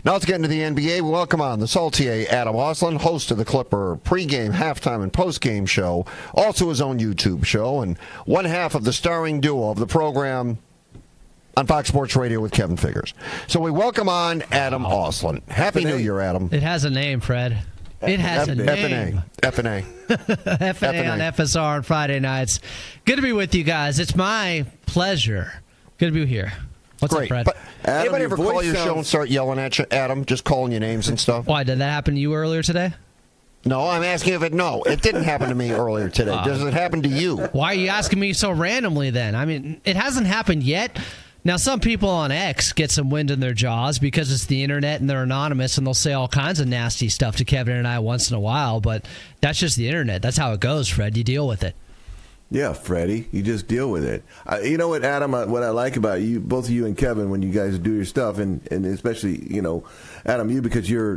Now let's get into the NBA. We welcome on the Saltier Adam Oslin, host of the Clipper pregame, halftime, and postgame show, also his own YouTube show, and one half of the starring duo of the program on Fox Sports Radio with Kevin Figures. So we welcome on Adam Oslin. Happy New Year, Adam. It has a name, Fred. It has a name. F&A. F&A on FSR on Friday nights. Good to be with you guys. It's my pleasure. Good to be here. What's Great. up, Fred? But anybody ever call your show and start yelling at you, Adam, just calling you names and stuff? Why, did that happen to you earlier today? No, I'm asking if it didn't happen to me earlier today. Does it happen to you? Why are you asking me so randomly then? I mean, it hasn't happened yet. Now, some people on X get some wind in their jaws because it's the internet and they're anonymous and they'll say all kinds of nasty stuff to Kevin and I once in a while, but that's just the internet. That's how it goes, Fred. You deal with it. Yeah, Freddie, you just deal with it. You know what, Adam, what I like about you, both of you and Kevin, when you guys do your stuff, and especially, Adam, you, because you're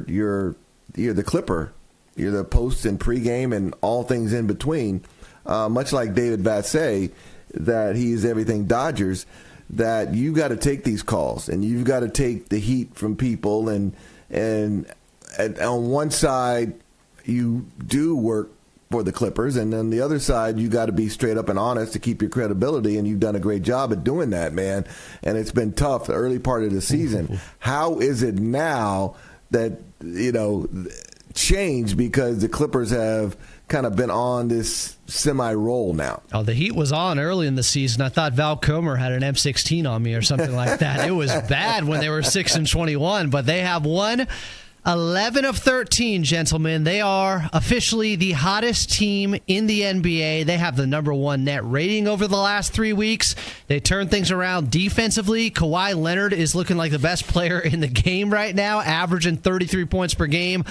the Clipper. You're the post and pregame and all things in between. Much like David Vassay, that he's everything Dodgers, that you got to take these calls and you've got to take the heat from people. And on one side, you do work for the Clippers, and on the other side, you got to be straight up and honest to keep your credibility, and you've done a great job at doing that, man. And it's been tough the early part of the season. How is it now that, changed because the Clippers have kind of been on this semi-roll now? Oh, the heat was on early in the season. I thought Val Comer had an M16 on me or something like that. It was bad when they were 6-21, but they have won 11 of 13, gentlemen. They are officially the hottest team in the NBA. They have the number one net rating over the last 3 weeks. They turned things around defensively. Kawhi Leonard is looking like the best player in the game right now, averaging 33 points per game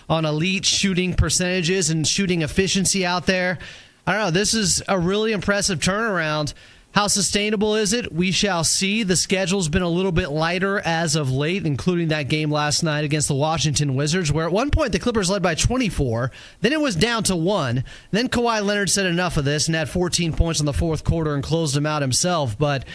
on elite shooting percentages and shooting efficiency out there. I don't know. This is a really impressive turnaround. How sustainable is it? We shall see. The schedule's been a little bit lighter as of late, including that game last night against the Washington Wizards, where at one point the Clippers led by 24. Then it was down to 1. Then Kawhi Leonard said enough of this and had 14 points in the fourth quarter and closed them out himself. But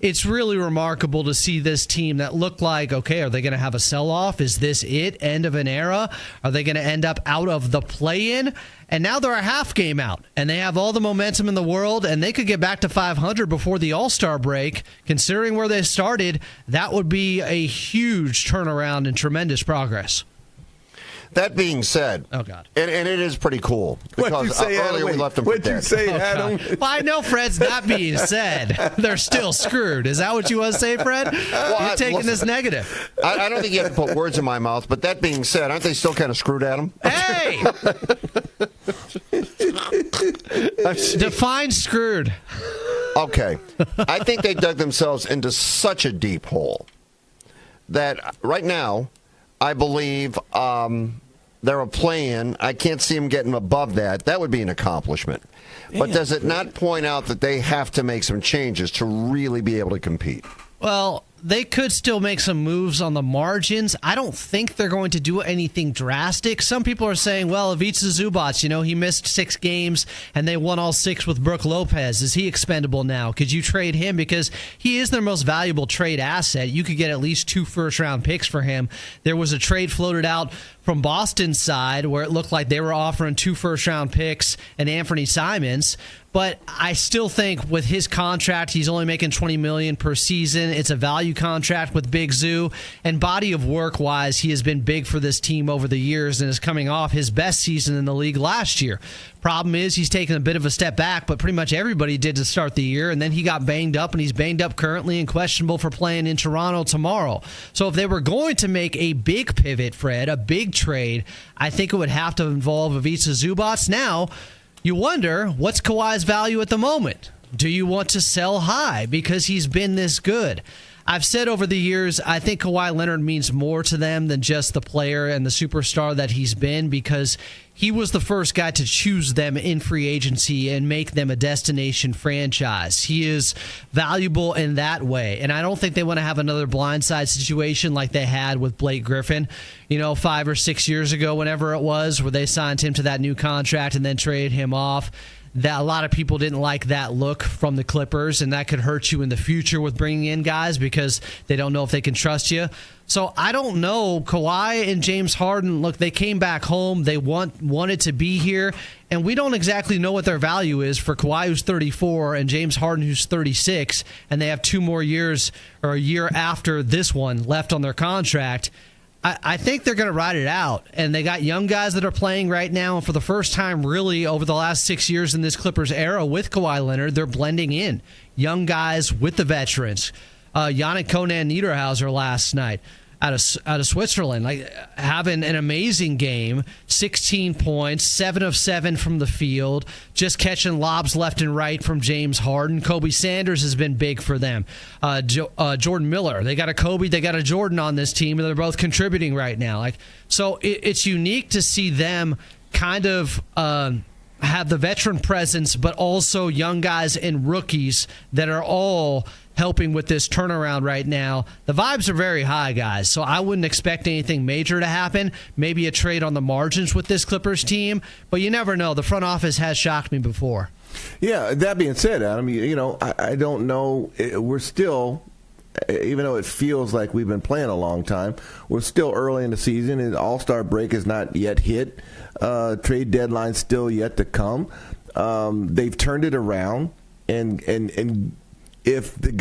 it's really remarkable to see this team that looked like, okay, are they going to have a sell-off? Is this it? End of an era? Are they going to end up out of the play-in? And now they're a half game out, and they have all the momentum in the world, and they could get back to 500 before the All-Star break. Considering where they started, that would be a huge turnaround and tremendous progress. That being said, oh God, and it is pretty cool because earlier we left them for dead. What'd you say, Adam? Well, I know Fred's not being said. They're still screwed. Is that what you want to say, Fred? You're taking this negative. I don't think you have to put words in my mouth, but that being said, aren't they still kind of screwed, Adam? Hey! Define screwed. Okay. I think they dug themselves into such a deep hole that right now, I believe they're a play-in. I can't see them getting above that. That would be an accomplishment. But does it not point out that they have to make some changes to really be able to compete? Well, they could still make some moves on the margins. I don't think they're going to do anything drastic. Some people are saying, well, Ivica Zubac, he missed 6 games and they won all 6 with Brook Lopez. Is he expendable now? Could you trade him? Because he is their most valuable trade asset. You could get at least 2 first-round picks for him. There was a trade floated out from Boston's side where it looked like they were offering 2 first-round picks and Anthony Simons. But I still think with his contract, he's only making $20 million per season. It's a value contract with Big Zoo. And body of work-wise, he has been big for this team over the years and is coming off his best season in the league last year. Problem is he's taken a bit of a step back, but pretty much everybody did to start the year, and then he got banged up, and he's banged up currently and questionable for playing in Toronto tomorrow. So if they were going to make a big pivot, Fred, a big trade, I think it would have to involve Ivica Zubac. Now, you wonder, what's Kawhi's value at the moment? Do you want to sell high because he's been this good? I've said over the years, I think Kawhi Leonard means more to them than just the player and the superstar that he's been, because he was the first guy to choose them in free agency and make them a destination franchise. He is valuable in that way, and I don't think they want to have another blindside situation like they had with Blake Griffin, 5 or 6 years ago, whenever it was, where they signed him to that new contract and then traded him off. that a lot of people didn't like that look from the Clippers, and that could hurt you in the future with bringing in guys because they don't know if they can trust you. So I don't know. Kawhi and James Harden, look, they came back home. They wanted to be here, and we don't exactly know what their value is for Kawhi, who's 34, and James Harden, who's 36, and they have 2 more years or a year after this one left on their contract. I think they're going to ride it out, and they got young guys that are playing right now, and for the first time really over the last 6 years in this Clippers era with Kawhi Leonard, they're blending in. Young guys with the veterans. Yannick Conan Niederhauser last night out of Switzerland, like having an amazing game, 16 points, 7 of 7 from the field, just catching lobs left and right from James Harden. Kobe Sanders has been big for them. Jordan Miller, they got a Kobe, they got a Jordan on this team, and they're both contributing right now. So it's unique to see them kind of have the veteran presence, but also young guys and rookies that are all helping with this turnaround right now. The vibes are very high, guys, so I wouldn't expect anything major to happen. Maybe a trade on the margins with this Clippers team, but you never know. The front office has shocked me before. Yeah, that being said, Adam, I don't know. We're still, even though it feels like we've been playing a long time, we're still early in the season, and All-Star break is not yet hit. Trade deadline still yet to come. They've turned it around, and if the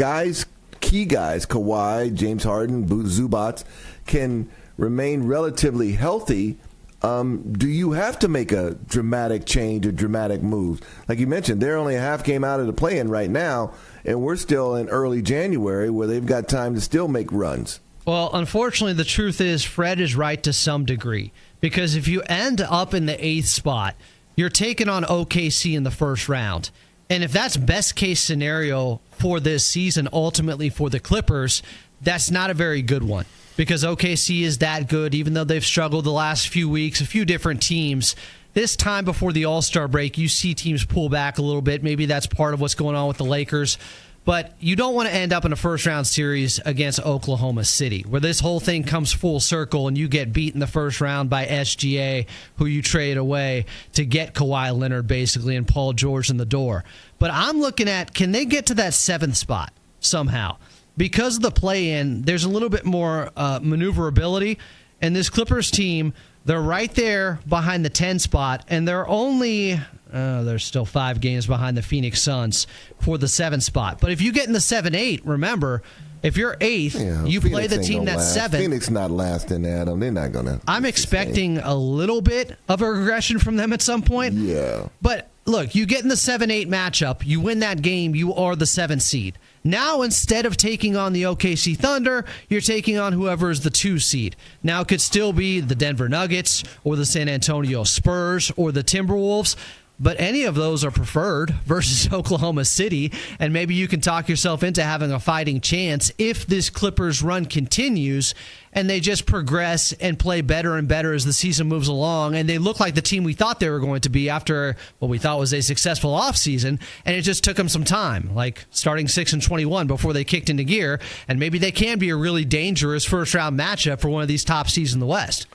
key guys, Kawhi, James Harden, Zubac, can remain relatively healthy, do you have to make a dramatic change or dramatic move? Like you mentioned, they're only a half game out of the play-in right now, and we're still in early January where they've got time to still make runs. Well, unfortunately, the truth is Fred is right to some degree, because if you end up in the 8th spot, you're taking on OKC in the first round. And if that's best case scenario for this season, ultimately for the Clippers, that's not a very good one, because OKC is that good, even though they've struggled the last few weeks, a few different teams. This time before the All-Star break, you see teams pull back a little bit. Maybe that's part of what's going on with the Lakers. But you don't want to end up in a first-round series against Oklahoma City, where this whole thing comes full circle and you get beat in the first round by SGA, who you trade away to get Kawhi Leonard, basically, and Paul George in the door. But I'm looking at, can they get to that 7th spot somehow? Because of the play-in, there's a little bit more maneuverability. And this Clippers team, they're right there behind the 10 spot, and they're only... there's still 5 games behind the Phoenix Suns for the 7th spot. But if you get in the 7-8, remember, if you're 8th, you play the team that's 7th. Phoenix not lasting, Adam. They're not going to. I'm expecting a little bit of a regression from them at some point. Yeah. But look, you get in the 7-8 matchup, you win that game, you are the 7th seed. Now, instead of taking on the OKC Thunder, you're taking on whoever is the 2 seed. Now, it could still be the Denver Nuggets or the San Antonio Spurs or the Timberwolves. But any of those are preferred versus Oklahoma City, and maybe you can talk yourself into having a fighting chance if this Clippers run continues and they just progress and play better and better as the season moves along, and they look like the team we thought they were going to be after what we thought was a successful offseason, and it just took them some time, like starting 6-21 before they kicked into gear, and maybe they can be a really dangerous first-round matchup for one of these top seeds in the West.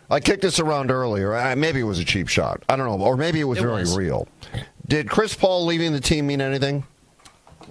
I kicked this around earlier. Maybe it was a cheap shot. I don't know. Or maybe it was very real. Did Chris Paul leaving the team mean anything?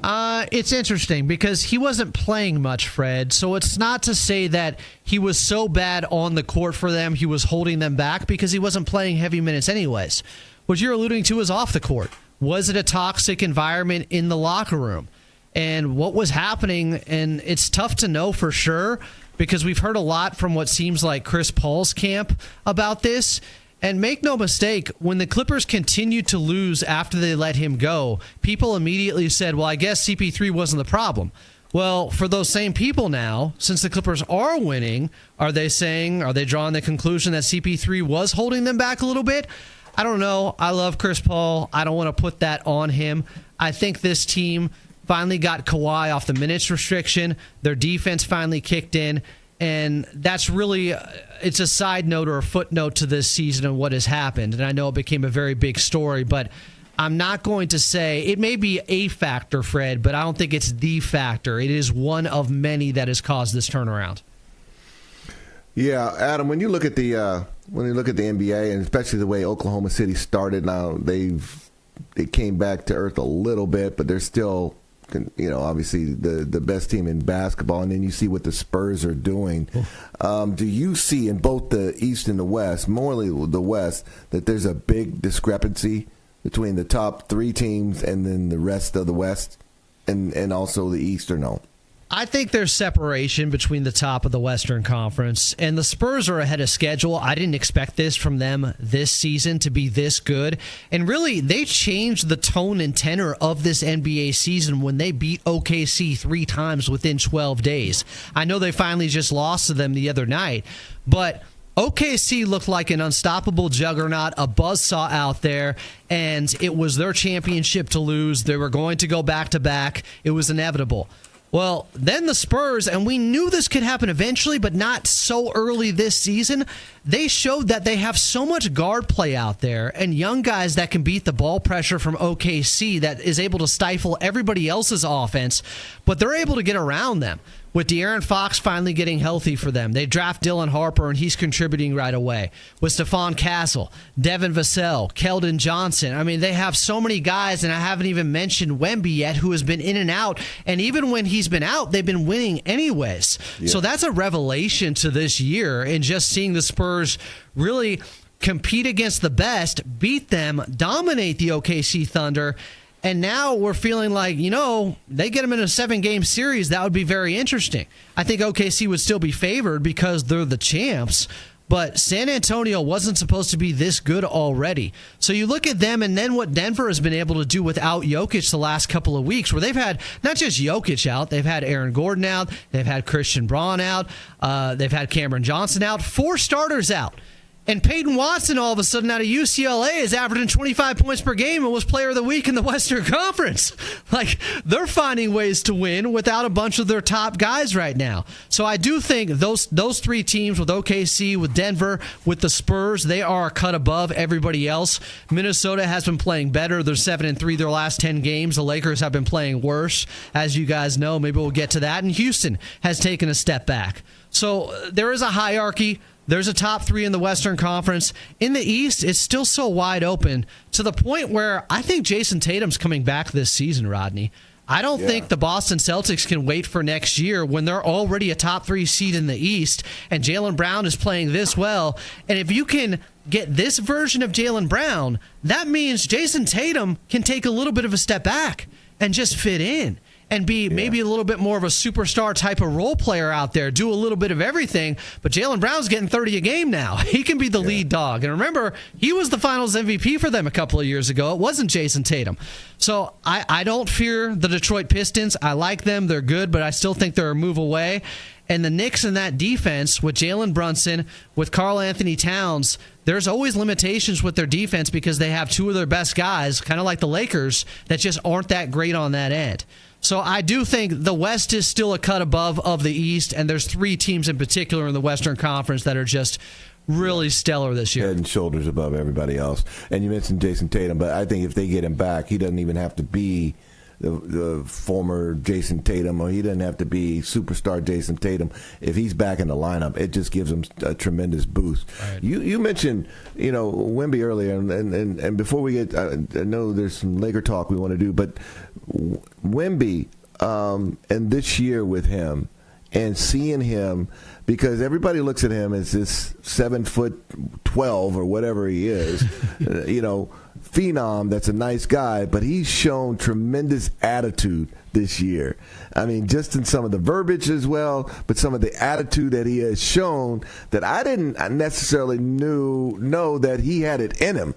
It's interesting because he wasn't playing much, Fred. So it's not to say that he was so bad on the court for them, he was holding them back, because he wasn't playing heavy minutes anyways. What you're alluding to is off the court. Was it a toxic environment in the locker room? And what was happening, and it's tough to know for sure, because we've heard a lot from what seems like Chris Paul's camp about this. And make no mistake, when the Clippers continued to lose after they let him go, people immediately said, well, I guess CP3 wasn't the problem. Well, for those same people now, since the Clippers are winning, are they drawing the conclusion that CP3 was holding them back a little bit? I don't know. I love Chris Paul. I don't want to put that on him. I think this team finally got Kawhi off the minutes restriction. Their defense finally kicked in. And that's really, it's a side note or a footnote to this season and what has happened. And I know it became a very big story, but I'm not going to say, it may be a factor, Fred, but I don't think it's the factor. It is one of many that has caused this turnaround. Yeah, Adam, when you look at the NBA, and especially the way Oklahoma City started now, they've it came back to earth a little bit, but they're still, obviously the best team in basketball. And then you see what the Spurs are doing. Do you see in both the East and the West, morely the West, that there's a big discrepancy between the top 3 teams and then the rest of the West and also the East, or no? I think there's separation between the top of the Western Conference, and the Spurs are ahead of schedule. I didn't expect this from them this season to be this good. And really, they changed the tone and tenor of this NBA season when they beat OKC 3 times within 12 days. I know they finally just lost to them the other night, but OKC looked like an unstoppable juggernaut, a buzzsaw out there, and it was their championship to lose. They were going to go back-to-back. It was inevitable. Well, then the Spurs, and we knew this could happen eventually, but not so early this season, they showed that they have so much guard play out there and young guys that can beat the ball pressure from OKC that is able to stifle everybody else's offense, but they're able to get around them. With De'Aaron Fox finally getting healthy for them, they draft Dylan Harper, and he's contributing right away. With Stephon Castle, Devin Vassell, Keldon Johnson. I mean, they have so many guys, and I haven't even mentioned Wemby yet, who has been in and out. And even when he's been out, they've been winning anyways. Yeah. So that's a revelation to this year, and just seeing the Spurs really compete against the best, beat them, dominate the OKC Thunder. And now we're feeling like, they get them in a 7-game series. That would be very interesting. I think OKC would still be favored because they're the champs. But San Antonio wasn't supposed to be this good already. So you look at them and then what Denver has been able to do without Jokic the last couple of weeks, where they've had not just Jokic out, they've had Aaron Gordon out, they've had Christian Braun out, they've had Cameron Johnson out, 4 starters out. And Peyton Watson, all of a sudden, out of UCLA, is averaging 25 points per game and was Player of the Week in the Western Conference. Like, they're finding ways to win without a bunch of their top guys right now. So I do think those 3 teams, with OKC, with Denver, with the Spurs, they are a cut above everybody else. Minnesota has been playing better. They're 7-3 their last 10 games. The Lakers have been playing worse, as you guys know. Maybe we'll get to that. And Houston has taken a step back. So there is a hierarchy. There's a top 3 in the Western Conference. In the East, it's still so wide open to the point where I think Jason Tatum's coming back this season, Rodney. I don't think the Boston Celtics can wait for next year when they're already a top 3 seed in the East and Jaylen Brown is playing this well. And if you can get this version of Jaylen Brown, that means Jason Tatum can take a little bit of a step back and just fit in and be maybe a little bit more of a superstar type of role player out there, do a little bit of everything. But Jaylen Brown's getting 30 a game now. He can be the lead dog. And remember, he was the Finals MVP for them a couple of years ago. It wasn't Jason Tatum. So I don't fear the Detroit Pistons. I like them. They're good, but I still think they're a move away. And the Knicks in that defense with Jalen Brunson, with Karl Anthony Towns, there's always limitations with their defense because they have 2 of their best guys, kind of like the Lakers, that just aren't that great on that end. So I do think the West is still a cut above of the East, and there's 3 teams in particular in the Western Conference that are just really stellar this year. Head and shoulders above everybody else. And you mentioned Jason Tatum, but I think if they get him back, he doesn't even have to be the former Jason Tatum, or he doesn't have to be superstar Jason Tatum. If he's back in the lineup, it just gives him a tremendous boost. Right. You mentioned, Wemby earlier, and before we get, I know there's some Laker talk we want to do, but Wemby, and this year with him, and seeing him, because everybody looks at him as this 7'12" or whatever he is, phenom that's a nice guy, but he's shown tremendous attitude this year. I mean, just in some of the verbiage as well, but some of the attitude that he has shown that I didn't necessarily know that he had it in him,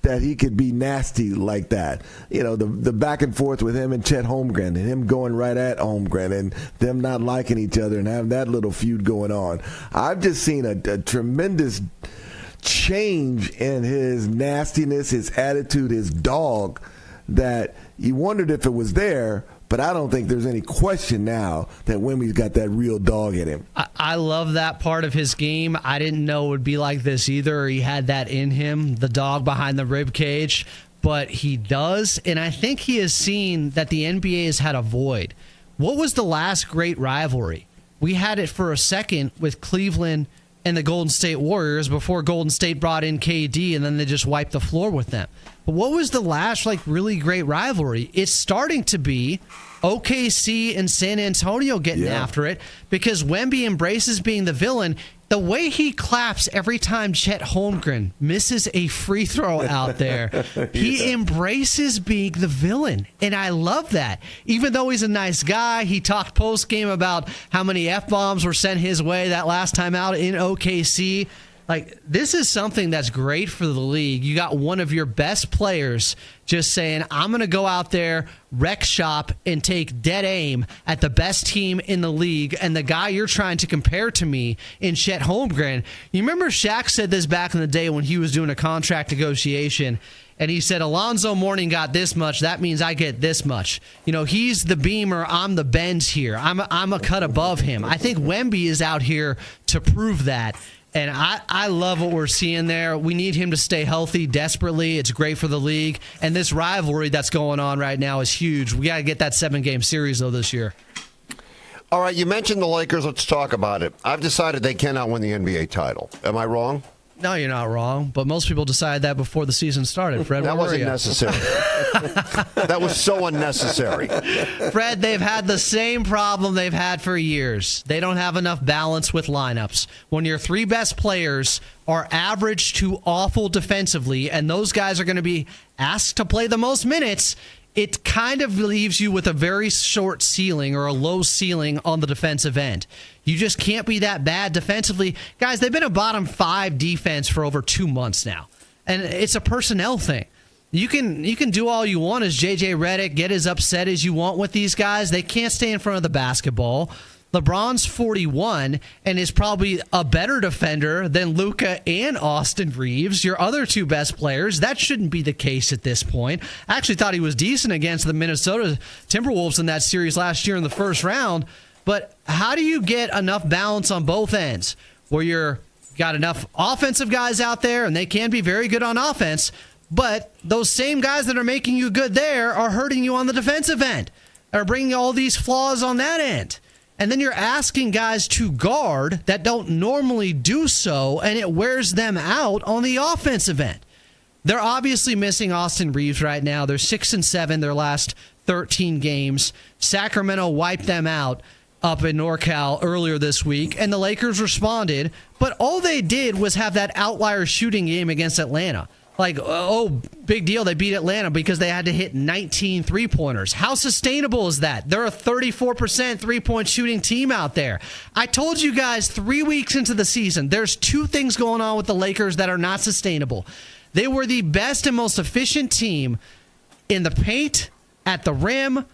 that he could be nasty like that. The back and forth with him and Chet Holmgren, and him going right at Holmgren, and them not liking each other and having that little feud going on. I've just seen a tremendous change in his nastiness, his attitude, his dog, that you wondered if it was there, but I don't think there's any question now that Wemby's got that real dog in him. I love that part of his game. I didn't know it would be like this either. He had that in him, the dog behind the rib cage, but he does, and I think he has seen that the NBA has had a void. What was the last great rivalry? We had it for a second with Cleveland and the Golden State Warriors before Golden State brought in KD, and then they just wiped the floor with them. But what was the last really great rivalry? It's starting to be OKC and San Antonio getting after it because Wemby embraces being the villain. The way he claps every time Chet Holmgren misses a free throw out there, he embraces being the villain. And I love that. Even though he's a nice guy, he talked post-game about how many F-bombs were sent his way that last time out in OKC. This is something that's great for the league. You got one of your best players just saying, I'm going to go out there, wreck shop, and take dead aim at the best team in the league. And the guy you're trying to compare to me in Chet Holmgren. You remember Shaq said this back in the day when he was doing a contract negotiation. And he said, Alonzo Mourning got this much. That means I get this much. He's the Beamer. I'm the Benz here. I'm a cut above him. I think Wemby is out here to prove that. And I love what we're seeing there. We need him to stay healthy desperately. It's great for the league. And this rivalry that's going on right now is huge. We got to get that 7-game series, though, this year. All right, you mentioned the Lakers. Let's talk about it. I've decided they cannot win the NBA title. Am I wrong? No, you're not wrong. But most people decided that before the season started. Fred, that wasn't necessary. That was so unnecessary. Fred, they've had the same problem they've had for years. They don't have enough balance with lineups. When your three best players are average to awful defensively, and those guys are going to be asked to play the most minutes, it kind of leaves you with a very short ceiling or a low ceiling on the defensive end. You just can't be that bad defensively. Guys, they've been a bottom 5 defense for over 2 months now. And it's a personnel thing. You can do all you want as J.J. Redick, get as upset as you want with these guys. They can't stay in front of the basketball. LeBron's 41 and is probably a better defender than Luka and Austin Reeves, your other two best players. That shouldn't be the case at this point. I actually thought he was decent against the Minnesota Timberwolves in that series last year in the first round. But how do you get enough balance on both ends where you're got enough offensive guys out there, and they can be very good on offense, but those same guys that are making you good there are hurting you on the defensive end, are bringing all these flaws on that end? And then you're asking guys to guard that don't normally do so, and it wears them out on the offensive end. They're obviously missing Austin Reeves right now. They're 6-7 their last 13 games. Sacramento wiped them out up in NorCal earlier this week, and the Lakers responded. But all they did was have that outlier shooting game against Atlanta. Big deal. They beat Atlanta because they had to hit 19 three-pointers. How sustainable is that? They're a 34% three-point shooting team out there. I told you guys 3 weeks into the season, there's 2 things going on with the Lakers that are not sustainable. They were the best and most efficient team in the paint, at the rim,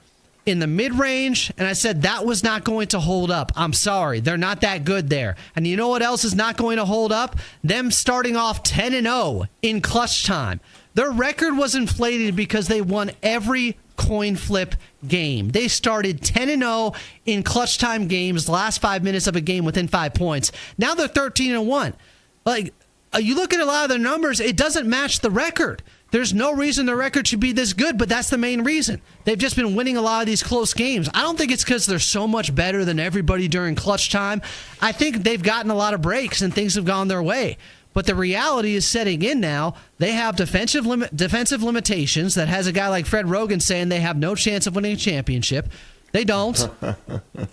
in the mid-range, and I said that was not going to hold up. I'm sorry. They're not that good there. And you know what else is not going to hold up? Them starting off 10-0 in clutch time. Their record was inflated because they won every coin flip game. They started 10-0 in clutch time games, the last 5 minutes of a game within 5 points. Now they're 13-1. You look at a lot of their numbers, it doesn't match the record. There's no reason the record should be this good, but that's the main reason. They've just been winning a lot of these close games. I don't think it's because they're so much better than everybody during clutch time. I think they've gotten a lot of breaks and things have gone their way. But the reality is setting in now. They have defensive limitations that has a guy like Fred Roggin saying they have no chance of winning a championship. They don't.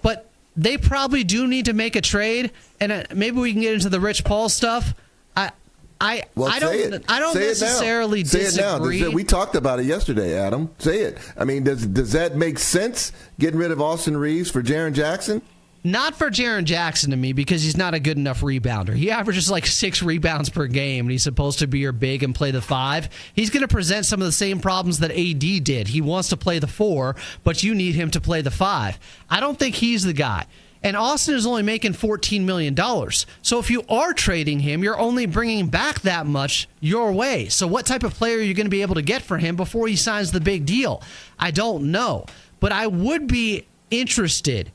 But they probably do need to make a trade, and maybe we can get into the Rich Paul stuff. I don't necessarily disagree. Say it now. We talked about it yesterday, Adam. Say it. I mean, does that make sense, getting rid of Austin Reeves for Jaren Jackson? Not for Jaren Jackson to me, because he's not a good enough rebounder. He averages 6 rebounds per game, and he's supposed to be your big and play the 5. He's going to present some of the same problems that AD did. He wants to play the 4, but you need him to play the 5. I don't think he's the guy. And Austin is only making $14 million. So if you are trading him, you're only bringing back that much your way. So what type of player are you going to be able to get for him before he signs the big deal? I don't know. But I would be interested,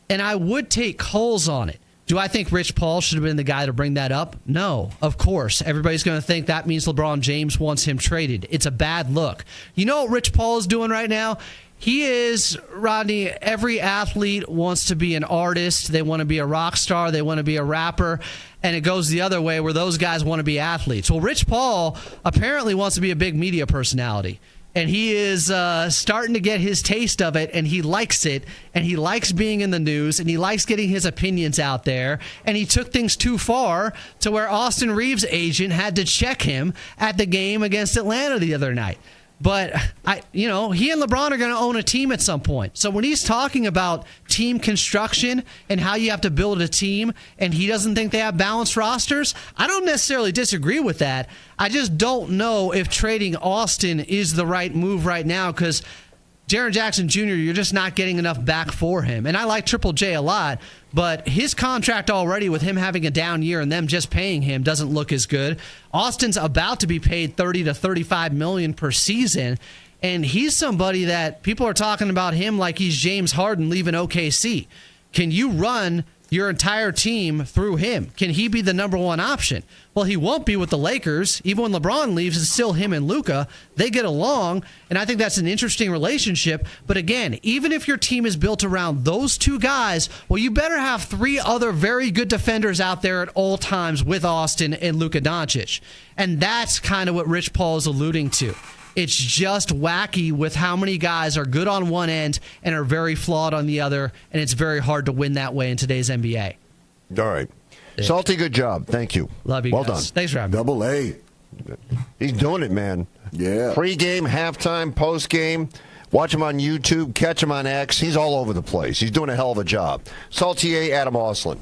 and I would take calls on it. Do I think Rich Paul should have been the guy to bring that up? No, of course. Everybody's going to think that means LeBron James wants him traded. It's a bad look. You know what Rich Paul is doing right now? He is, Rodney, every athlete wants to be an artist. They want to be a rock star. They want to be a rapper. And it goes the other way where those guys want to be athletes. Well, Rich Paul apparently wants to be a big media personality. And he is starting to get his taste of it, and he likes it, and he likes being in the news, and he likes getting his opinions out there. And he took things too far to where Austin Reeves' agent had to check him at the game against Atlanta the other night. But, he and LeBron are going to own a team at some point. So when he's talking about team construction and how you have to build a team and he doesn't think they have balanced rosters, I don't necessarily disagree with that. I just don't know if trading Austin is the right move right now because Jaren Jackson Jr., you're just not getting enough back for him. And I like Triple J a lot, but his contract already with him having a down year and them just paying him doesn't look as good. Austin's about to be paid $30 to $35 million per season, and he's somebody that people are talking about him like he's James Harden leaving OKC. Can you run your entire team through him? Can he be the number one option? Well, he won't be with the Lakers. Even when LeBron leaves, it's still him and Luka. They get along, and I think that's an interesting relationship. But again, even if your team is built around those two guys, well, you better have three other very good defenders out there at all times with Austin and Luka Doncic. And that's kind of what Rich Paul is alluding to. It's just wacky with how many guys are good on one end and are very flawed on the other, and it's very hard to win that way in today's NBA. All right. Yeah. Salty, good job. Thank you. Love you well guys. Done. Thanks for having me. Double A. He's doing it, man. Yeah. Pre-game, halftime, post-game. Watch him on YouTube. Catch him on X. He's all over the place. He's doing a hell of a job. Saltier, Adam Oslin.